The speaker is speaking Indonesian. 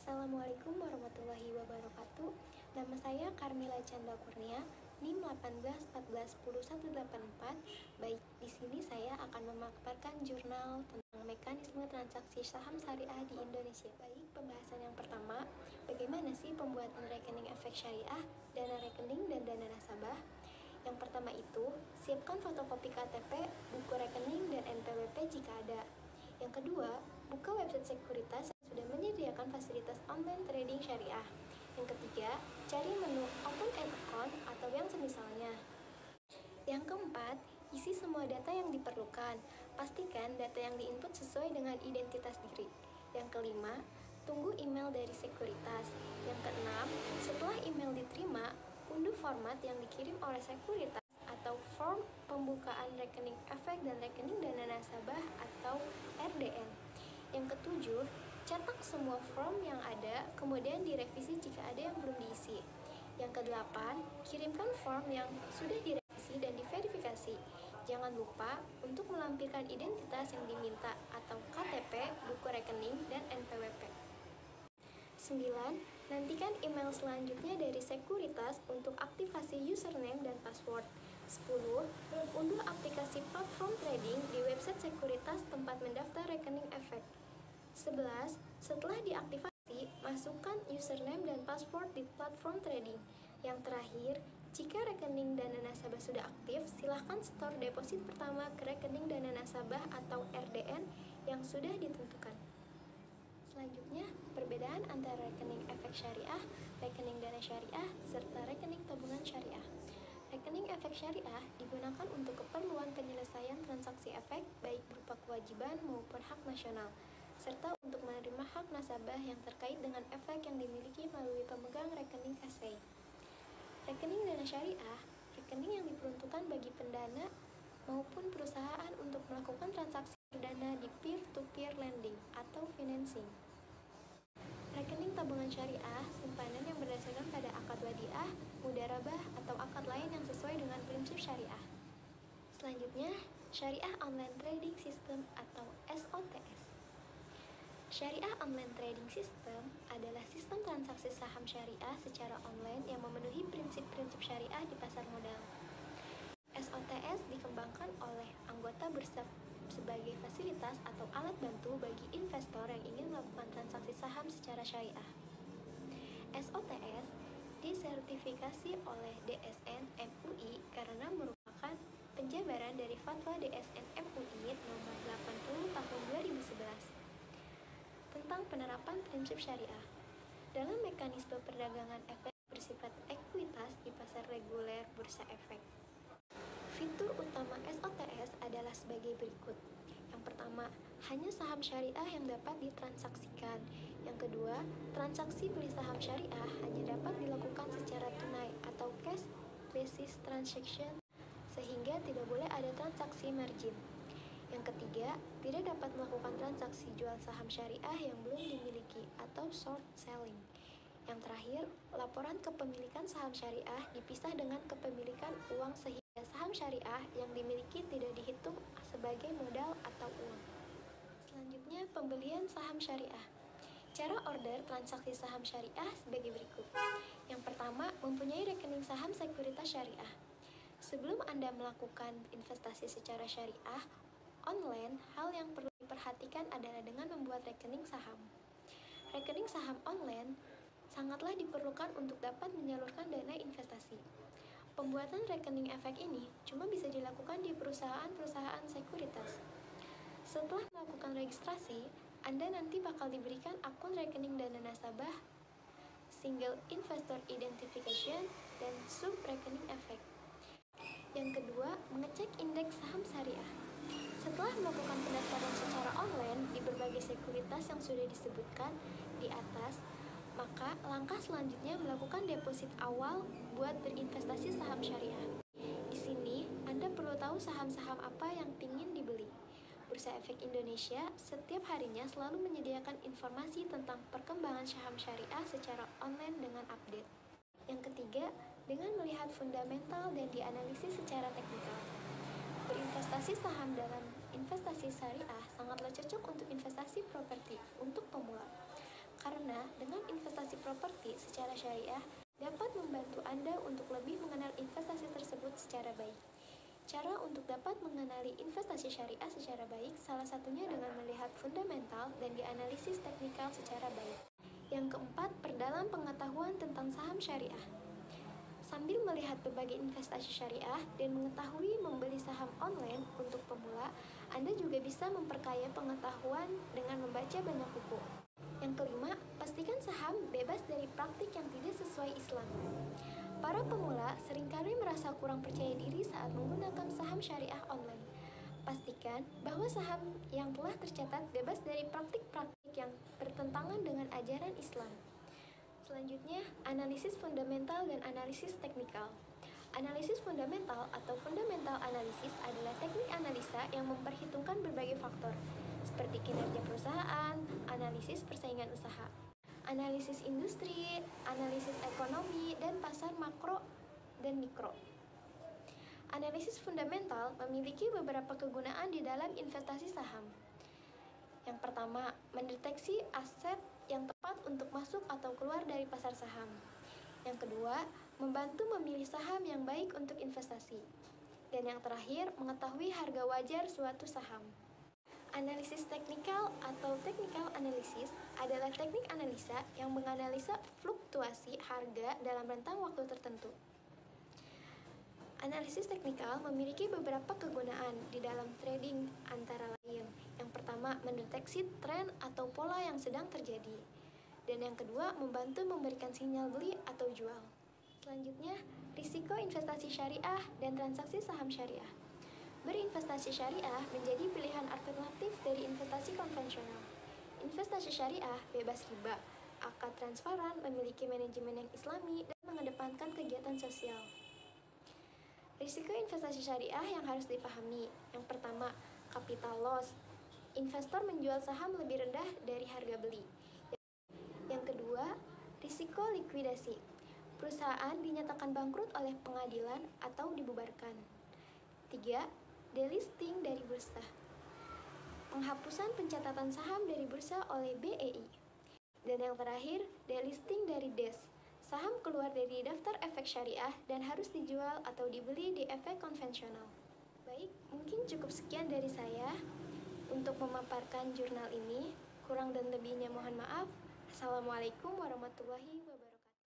Assalamualaikum warahmatullahi wabarakatuh. Nama saya Karmila Chandra Kurnia, NIM 18141018. Baik, di sini saya akan memaparkan jurnal tentang mekanisme transaksi saham syariah di Indonesia. Baik, pembahasan yang pertama, bagaimana sih pembuatan rekening efek syariah, dana rekening, dan dana nasabah? Yang pertama itu, siapkan fotokopi KTP, buku rekening, dan NPWP jika ada. Yang kedua, buka website sekuritas yang sudah menyediakan fasilitas online trading syariah. Yang ketiga, cari menu Open an Account atau yang semisalnya. Yang keempat, isi semua data yang diperlukan. Pastikan data yang diinput sesuai dengan identitas diri. Yang kelima, tunggu email dari sekuritas. Yang keenam, setelah email diterima, unduh format yang dikirim oleh sekuritas atau form pembukaan rekening efek dan rekening dana nasabah atau RDN. Yang ketujuh, cetak semua form yang ada, kemudian direvisi jika ada yang belum diisi. Yang kedelapan, kirimkan form yang sudah direvisi dan diverifikasi. Jangan lupa untuk melampirkan identitas yang diminta atau KTP, buku rekening, dan NPWP. 9. Nantikan email selanjutnya dari sekuritas untuk aktivasi username dan password. 10. Unduh aplikasi platform trading di website sekuritas tempat mendaftar rekening efek. 11. Setelah diaktifasi, masukkan username dan password di platform trading. Yang terakhir, jika rekening dana nasabah sudah aktif, silahkan setor deposit pertama ke rekening dana nasabah atau RDN yang sudah ditentukan. Selanjutnya, perbedaan antara rekening efek syariah, rekening dana syariah, serta rekening tabungan syariah. Rekening efek syariah digunakan untuk keperluan penyelesaian transaksi efek, baik berupa kewajiban maupun hak nasional, serta untuk menerima hak nasabah yang terkait dengan efek yang dimiliki melalui pemegang rekening KSEI. Rekening dana syariah, rekening yang diperuntukkan bagi pendana maupun perusahaan untuk melakukan transaksi dana di peer-to-peer lending atau financing. Rekening tabungan syariah, simpanan yang berdasarkan pada akad wadiah, mudharabah, atau akad lain yang sesuai dengan prinsip syariah. Selanjutnya, Syariah Online Trading System atau SOTS. Syariah Online Trading System adalah sistem transaksi saham syariah secara online yang memenuhi prinsip-prinsip syariah di pasar modal. SOTS dikembangkan oleh anggota bursa sebagai fasilitas atau alat bantu bagi investor yang ingin melakukan transaksi saham secara syariah. SOTS disertifikasi oleh DSN MUI karena merupakan penjabaran dari Fatwa DSN MUI nomor 80 tahun 2011 tentang penerapan prinsip syariah dalam mekanisme perdagangan efek bersifat ekuitas di pasar reguler bursa efek. Fitur utama SOTS adalah sebagai berikut. Yang pertama, hanya saham syariah yang dapat ditransaksikan. Yang kedua, transaksi beli saham syariah hanya dapat dilakukan secara tunai atau cash basis transaction, sehingga tidak boleh ada transaksi margin. Yang ketiga, tidak dapat melakukan transaksi jual saham syariah yang belum dimiliki atau short selling. Yang terakhir, laporan kepemilikan saham syariah dipisah dengan kepemilikan uang sehingga saham syariah yang dimiliki tidak dihitung sebagai modal atau uang. Selanjutnya, pembelian saham syariah. Cara order transaksi saham syariah sebagai berikut. Yang pertama, mempunyai rekening saham sekuritas syariah. Sebelum Anda melakukan investasi secara syariah online, hal yang perlu diperhatikan adalah dengan membuat rekening saham. Rekening saham online sangatlah diperlukan untuk dapat menyalurkan dana investasi. Pembuatan rekening efek ini cuma bisa dilakukan di perusahaan-perusahaan sekuritas. Setelah melakukan registrasi, Anda nanti bakal diberikan akun rekening dana nasabah, single investor identification, dan sub rekening efek. Yang kedua, mengecek indeks saham syariah. Setelah melakukan pendaftaran secara online di berbagai sekuritas yang sudah disebutkan di atas, maka langkah selanjutnya melakukan deposit awal buat berinvestasi saham syariah. Di sini, Anda perlu tahu saham-saham apa yang ingin dibeli. Bursa Efek Indonesia setiap harinya selalu menyediakan informasi tentang perkembangan saham syariah secara online dengan update. Yang ketiga, dengan melihat fundamental dan dianalisis secara teknikal. Berinvestasi saham dalam investasi syariah sangatlah cocok untuk investasi properti untuk pemula. Karena dengan investasi properti secara syariah dapat membantu Anda untuk lebih mengenal investasi tersebut secara baik. Cara untuk dapat mengenali investasi syariah secara baik salah satunya dengan melihat fundamental dan dianalisis teknikal secara baik. Yang keempat, perdalam pengetahuan tentang saham syariah. Sambil melihat berbagai investasi syariah dan mengetahui membeli saham online untuk pemula, Anda juga bisa memperkaya pengetahuan dengan membaca banyak buku. Yang kelima, pastikan saham bebas dari praktik yang tidak sesuai Islam. Para pemula seringkali merasa kurang percaya diri saat menggunakan saham syariah online. Pastikan bahwa saham yang telah tercatat bebas dari praktik-praktik yang bertentangan dengan ajaran Islam. Selanjutnya, analisis fundamental dan analisis teknikal. Analisis fundamental atau fundamental analisis adalah teknik analisa yang memperhitungkan berbagai faktor, seperti kinerja perusahaan, analisis persaingan usaha, analisis industri, analisis ekonomi, dan pasar makro dan mikro. Analisis fundamental memiliki beberapa kegunaan di dalam investasi saham. Yang pertama, mendeteksi aset yang tepat untuk masuk atau keluar dari pasar saham. Yang kedua, membantu memilih saham yang baik untuk investasi. Dan yang terakhir, mengetahui harga wajar suatu saham. Analisis teknikal atau technical analysis adalah teknik analisa yang menganalisa fluktuasi harga dalam rentang waktu tertentu. Analisis teknikal memiliki beberapa kegunaan di dalam trading antara lain. Yang pertama, mendeteksi tren atau pola yang sedang terjadi. Dan yang kedua, membantu memberikan sinyal beli atau jual. Selanjutnya, risiko investasi syariah dan transaksi saham syariah. Berinvestasi syariah menjadi pilihan alternatif dari investasi konvensional. Investasi syariah bebas riba, akad transparan, memiliki manajemen yang islami, dan mengedepankan kegiatan sosial. Risiko investasi syariah yang harus dipahami. Yang pertama, capital loss. Investor menjual saham lebih rendah dari harga beli. Yang kedua, risiko likuidasi. Perusahaan dinyatakan bangkrut oleh pengadilan atau dibubarkan. 3. Delisting dari bursa. Penghapusan pencatatan saham dari bursa oleh BEI. Dan yang terakhir, delisting dari DES. Saham keluar dari daftar efek syariah dan harus dijual atau dibeli di efek konvensional. Baik, mungkin cukup sekian dari saya untuk memaparkan jurnal ini. Kurang dan lebihnya mohon maaf. Assalamualaikum warahmatullahi wabarakatuh.